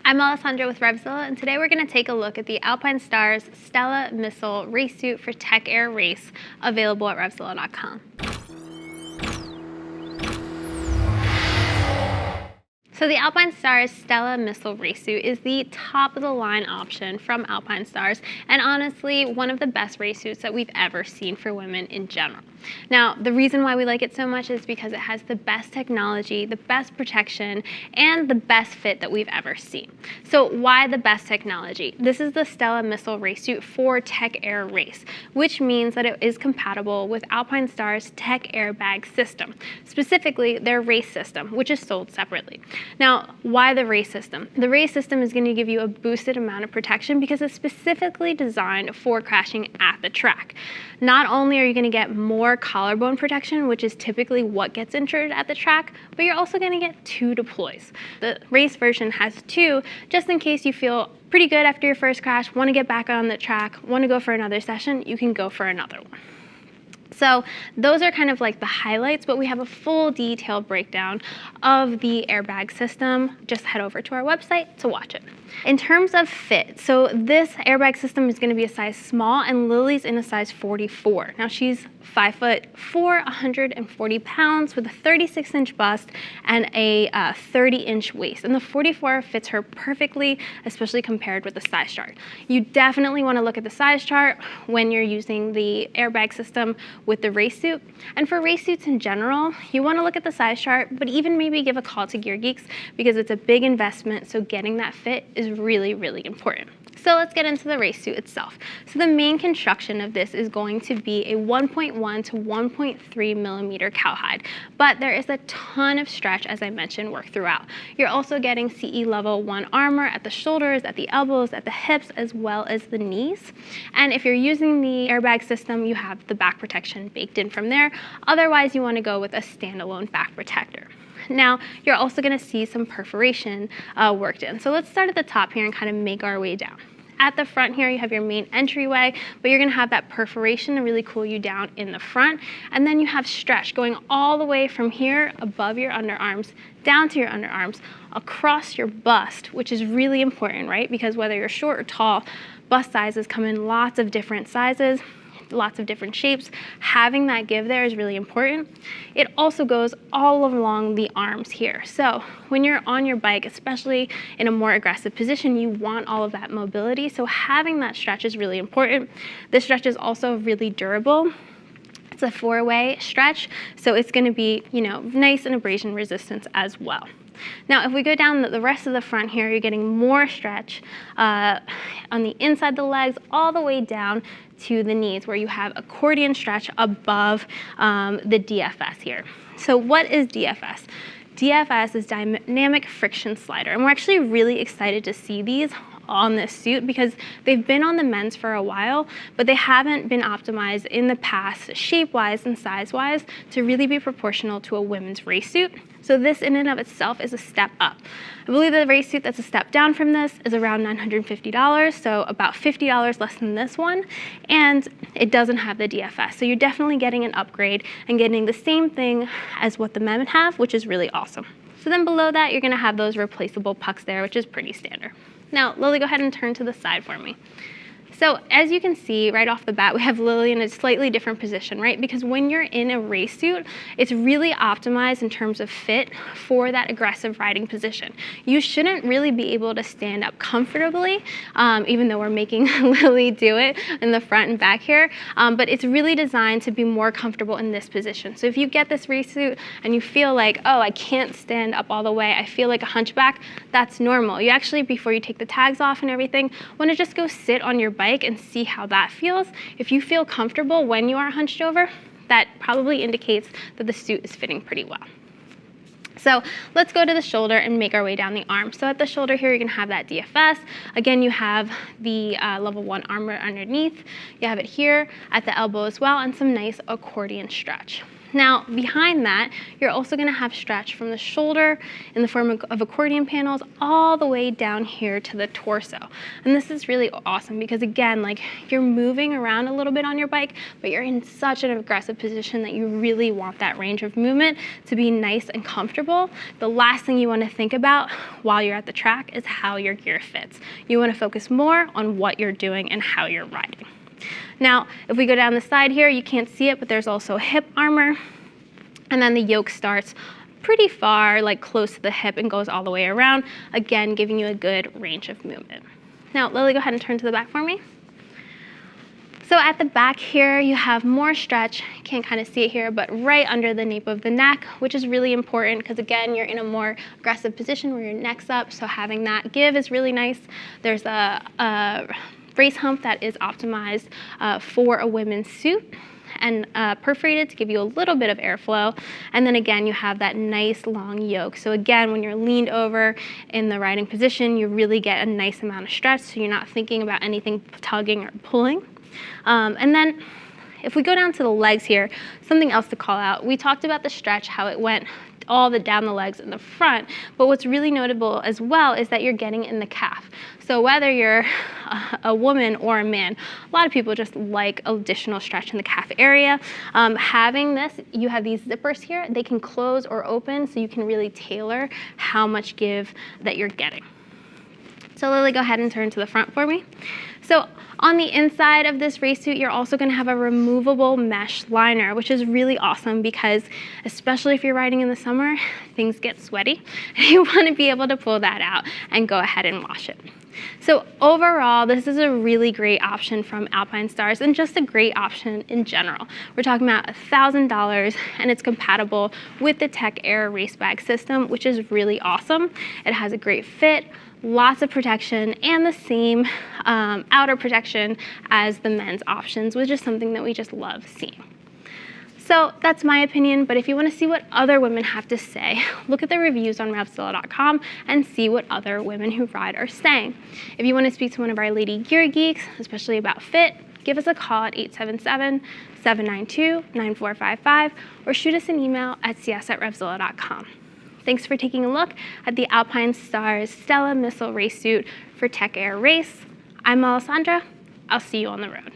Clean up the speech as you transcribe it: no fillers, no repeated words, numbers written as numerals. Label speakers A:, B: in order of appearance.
A: I'm Alessandra with RevZilla, and today we're going to take a look at the Alpinestars Stella Missile race suit for Tech Air Race, available at RevZilla.com. So the Alpinestars Stella Missile race suit is the top of the line option from Alpinestars, and honestly one of the best race suits that we've ever seen for women in general. Now, the reason why we like it so much is because it has the best technology, the best protection, and the best fit that we've ever seen. So why the best technology? This is the Stella Missile race suit for Tech Air Race, which means that it is compatible with Alpinestars Tech Airbag system, specifically their race system, which is sold separately. Now, why the race system? The race system is going to give you a boosted amount of protection because it's specifically designed for crashing at the track. Not only are you going to get more collarbone protection, which is typically what gets injured at the track, but you're also going to get 2 deploys. The race version has 2, just in case you feel pretty good after your first crash, want to get back on the track, want to go for another session, you can go for another one. So those are kind of like the highlights, but we have a full detailed breakdown of the airbag system. Just head over to our website to watch it. In terms of fit, so this airbag system is going to be a size small, and Lily's in a size 44. Now she's 5'4", 140 pounds with a 36-inch bust and a 30-inch waist. And the 44 fits her perfectly, especially compared with the size chart. You definitely want to look at the size chart when you're using the airbag system with the race suit. And for race suits in general, you want to look at the size chart, but even maybe give a call to Gear Geeks because it's a big investment, so getting that fit is really, really important. So let's get into the race suit itself. So the main construction of this is going to be a 1.1 to 1.3 millimeter cowhide, but there is a ton of stretch, as I mentioned, work throughout. You're also getting CE level 1 armor at the shoulders, at the elbows, at the hips, as well as the knees. And if you're using the airbag system, you have the back protection baked in from there. Otherwise, you want to go with a standalone back protector. Now, you're also going to see some perforation worked in. So let's start at the top here and kind of make our way down. At the front here, you have your main entryway, but you're going to have that perforation to really cool you down in the front. And then you have stretch going all the way from here above your underarms, down to your underarms, across your bust, which is really important, right? Because whether you're short or tall, bust sizes come in lots of different sizes, lots of different shapes. Having that give there is really important. It also goes all along the arms here. So when you're on your bike, especially in a more aggressive position, you want all of that mobility. So having that stretch is really important. This stretch is also really durable. It's a 4-way stretch, so it's going to be, nice and abrasion resistance as well. Now, if we go down the rest of the front here, you're getting more stretch on the inside of the legs all the way down to the knees, where you have accordion stretch above the DFS here. So what is DFS? DFS is dynamic friction slider, and we're actually really excited to see these on this suit because they've been on the men's for a while, but they haven't been optimized in the past shape-wise and size-wise to really be proportional to a women's race suit. So this in and of itself is a step up. I believe the race suit that's a step down from this is around $950, so about $50 less than this one, and it doesn't have the DFS. So you're definitely getting an upgrade and getting the same thing as what the men have, which is really awesome. So then below that, you're gonna have those replaceable pucks there, which is pretty standard. Now, Lily, go ahead and turn to the side for me. So as you can see right off the bat, we have Lily in a slightly different position, right? Because when you're in a race suit, it's really optimized in terms of fit for that aggressive riding position. You shouldn't really be able to stand up comfortably, even though we're making Lily do it in the front and back here, but it's really designed to be more comfortable in this position. So if you get this race suit and you feel like, oh, I can't stand up all the way, I feel like a hunchback, that's normal. You actually, before you take the tags off and everything, want to just go sit on your bike and see how that feels. If you feel comfortable when you are hunched over, that probably indicates that the suit is fitting pretty well. So let's go to the shoulder and make our way down the arm. So at the shoulder here, you're gonna have that DFS. Again, you have the level 1 armor underneath. You have it here at the elbow as well, and some nice accordion stretch. Now, behind that, you're also gonna have stretch from the shoulder in the form of accordion panels all the way down here to the torso. And this is really awesome because again, like you're moving around a little bit on your bike, but you're in such an aggressive position that you really want that range of movement to be nice and comfortable. The last thing you wanna think about while you're at the track is how your gear fits. You wanna focus more on what you're doing and how you're riding. Now, if we go down the side here, you can't see it, but there's also hip armor. And then the yoke starts pretty far, like close to the hip and goes all the way around, again, giving you a good range of movement. Now, Lily, go ahead and turn to the back for me. So at the back here, you have more stretch. You can't kind of see it here, but right under the nape of the neck, which is really important because again, you're in a more aggressive position where your neck's up, so having that give is really nice. There's a race hump that is optimized for a women's suit and perforated to give you a little bit of airflow. And then again, you have that nice long yoke. So again, when you're leaned over in the riding position, you really get a nice amount of stretch, so you're not thinking about anything tugging or pulling. And then if we go down to the legs here, something else to call out. We talked about the stretch, how it went down the legs in the front, but what's really notable as well is that you're getting in the calf. So whether you're a woman or a man, a lot of people just like additional stretch in the calf area. Having this, you have these zippers here, they can close or open, so you can really tailor how much give that you're getting. So Lily, go ahead and turn to the front for me. So on the inside of this race suit, you're also going to have a removable mesh liner, which is really awesome because especially if you're riding in the summer, things get sweaty and you want to be able to pull that out and go ahead and wash it. So overall, this is a really great option from Alpinestars and just a great option in general. We're talking about $1,000 and it's compatible with the Tech Air race bag system, which is really awesome. It has a great fit, lots of protection, and the same outer protection as the men's options, which is something that we just love seeing. So that's my opinion, but if you want to see what other women have to say, look at the reviews on RevZilla.com and see what other women who ride are saying. If you want to speak to one of our lady gear geeks, especially about fit, give us a call at 877-792-9455 or shoot us an email at cs@RevZilla.com. Thanks for taking a look at the Alpinestars Stella Missile race suit for Tech Air Race. I'm Alessandra. I'll see you on the road.